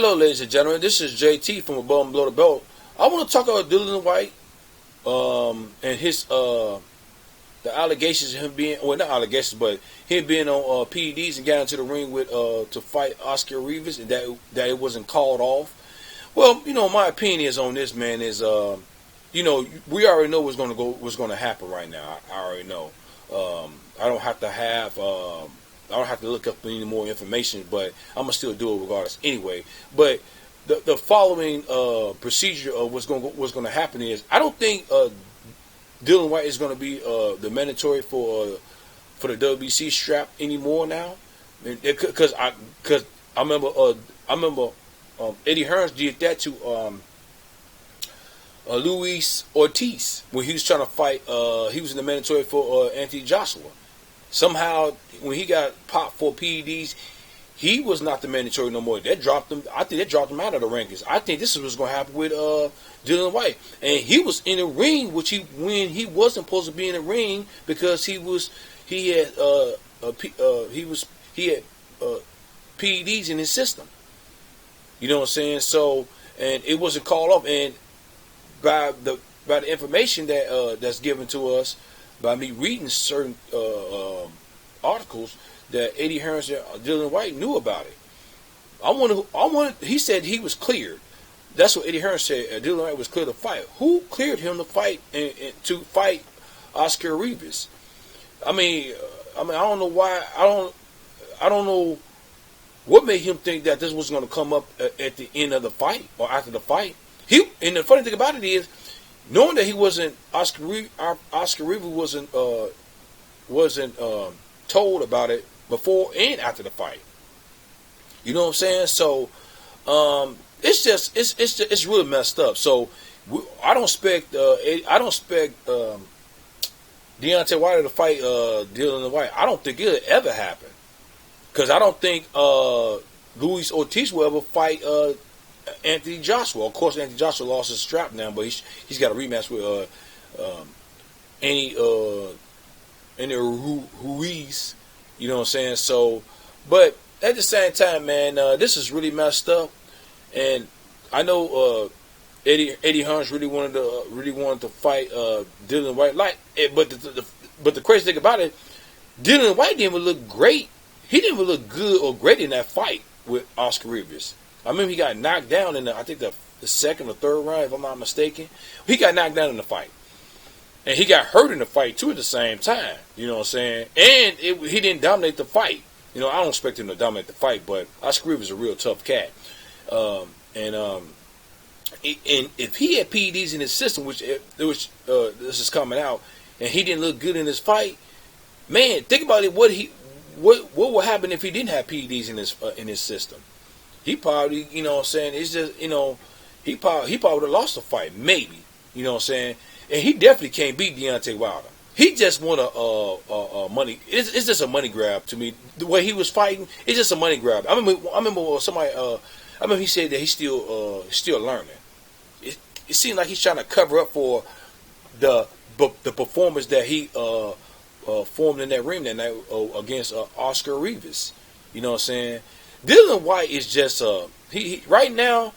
Hello, ladies and gentlemen. This is JT from Above and Below the Belt. I want to talk about Dillian Whyte and his the allegations of him being, well, not allegations, but him being on PEDs and got into the ring with to fight Oscar Rivas, and that it wasn't called off. Well, my opinion is on this, man, is we already know what's going to happen right now. I already know. I don't have to look up any more information, but I'm gonna still do it regardless anyway. But the following procedure of what's going to happen is, I don't think Dillian Whyte is going to be the mandatory for the WBC strap anymore now, because I remember Eddie Hearn did that to Luis Ortiz when he was trying to fight. He was in the mandatory for Anthony Joshua. Somehow, when he got popped for PEDs, he was not the mandatory no more. That dropped him. I think that dropped him out of the rankings. I think this is what's going to happen with Dillian Whyte. And he was in the ring, when he wasn't supposed to be in the ring, because he had PEDs in his system. You know what I'm saying? So, and it wasn't called off. And by the information that's given to us, by me reading certain articles, that Eddie Hearn and Dillian Whyte knew about it. He said he was cleared. That's what Eddie Hearn said. Dillian Whyte was cleared to fight. Who cleared him to fight and to fight Oscar Rivas? I mean, I don't know why. I don't know what made him think that this was going to come up at the end of the fight or after the fight. And the funny thing about it is, knowing that he wasn't Oscar Rivas wasn't told about it before and after the fight. You know what I'm saying? So it's really messed up. So I don't expect Deontay Wilder to fight Dillian Whyte. I don't think it'll ever happen, because I don't think Luis Ortiz will ever fight Anthony Joshua. Of course, Anthony Joshua lost his strap now, but he's got a rematch with Andy Ruiz. You know what I'm saying? So, but at the same time, man, this is really messed up. And I know Eddie Hearn really wanted to fight Dillian Whyte. But the crazy thing about it, Dillian Whyte didn't even look great. He didn't even look good or great in that fight with Oscar Rivas. I remember he got knocked down in I think the second or third round, if I'm not mistaken. He got knocked down in the fight. And he got hurt in the fight, too, at the same time. You know what I'm saying? And he didn't dominate the fight. I don't expect him to dominate the fight, but Oscar Rivas is a real tough cat. And if he had PEDs in his system, which this is coming out, and he didn't look good in his fight, man, think about it. What would happen if he didn't have PEDs in his system? He probably, you know what I'm saying, it's just, he probably would have lost the fight, maybe. You know what I'm saying? And he definitely can't beat Deontay Wilder. He just want a money. It's just a money grab to me. The way he was fighting, it's just a money grab. I remember somebody. I remember he said that he's still learning. It seems like he's trying to cover up for the performance that he formed in that ring that night against Oscar Rivas. You know what I'm saying? Dillian Whyte is just he right now.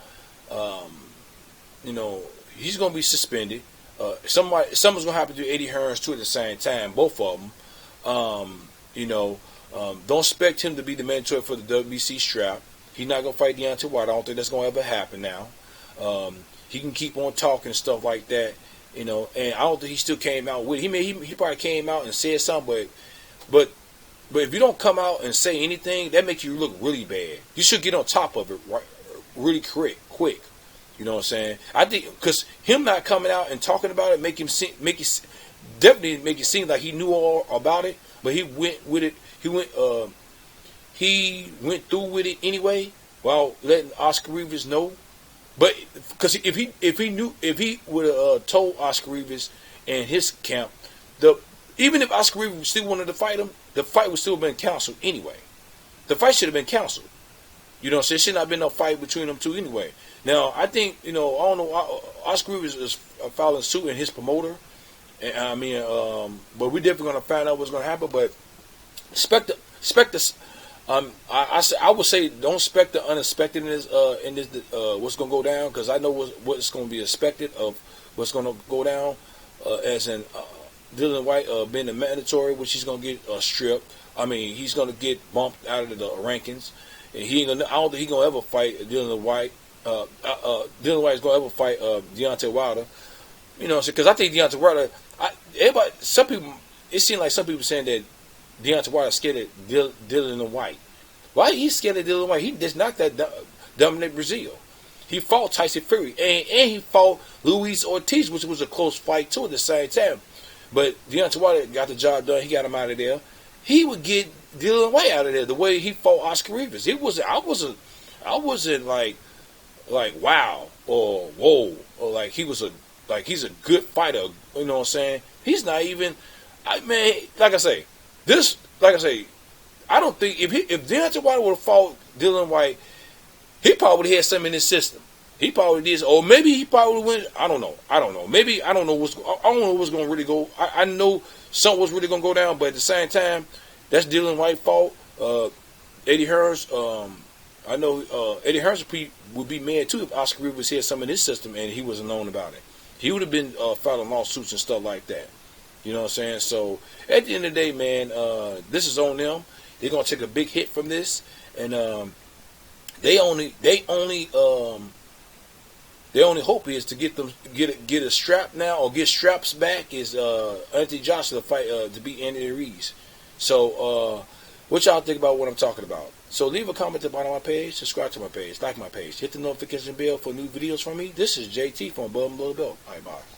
He's gonna be suspended. Something's gonna happen to Eddie Hearn too at the same time. Both of them. Don't expect him to be the mandatory for the WBC strap. He's not gonna fight Deontay Wilder. I don't think that's gonna ever happen now. He can keep on talking stuff like that. And I don't think he still came out with it. He probably came out and said something, but if you don't come out and say anything, that makes you look really bad. You should get on top of it really quick. You know what I'm saying? I think because him not coming out and talking about it make it seem like he knew all about it, but he went with it. He went through with it anyway, while letting Oscar Rivas know. But because if he would have told Oscar Rivas and his camp, even if Oscar Rivas still wanted to fight him, the fight would still have been canceled anyway. The fight should have been canceled. You know, so there should not have been no fight between them two anyway. Now, I think, I don't know, Oscar Rivas is filing suit in his promoter. And, but we're definitely going to find out what's going to happen. But expect I would say don't expect the unexpected in this what's gonna go down, because I know what's gonna be expected of what's gonna go down, as in Dillian Whyte being the mandatory, which he's gonna get stripped. I mean, he's gonna get bumped out of the rankings, and he ain't gonna. I don't think he's gonna ever fight Dillian Whyte. Dillian Whyte is gonna ever fight Deontay Wilder. You know, because I think Deontay Wilder. Some people, it seems like some people saying that Deontay Wilder is scared of Dillian Whyte. Why he's scared of Dillian Whyte? He just not that dominant Brazil. He fought Tyson Fury, and he fought Luis Ortiz, which was a close fight too at the same time. But Deontay Wilder got the job done. He got him out of there. He would get Dillian Whyte out of there the way he fought Oscar Rivas. I wasn't like wow or whoa or like he's a good fighter. You know what I'm saying? He's not even. Like I say, I don't think if Deontay Wilder would have fought Dillian Whyte, he probably would have had something in his system. He probably did, or maybe he probably would win. I don't know. Maybe I don't know what's going to really go. I know something was really going to go down, but at the same time, that's Dillian Whyte's fault. Eddie Hearns. I know Eddie Hearns would be mad too if Oscar Rivas had something in his system and he wasn't known about it. He would have been filing lawsuits and stuff like that. You know what I'm saying? So at the end of the day, man, this is on them. They're gonna take a big hit from this, and they only hope is to get a strap now or get straps back is Anthony Joshua to fight to beat Andy Ruiz. So what y'all think about what I'm talking about? So leave a comment at the bottom of my page, subscribe to my page, like my page, hit the notification bell for new videos from me. This is JT from Above and Below the Belt. All right, bye.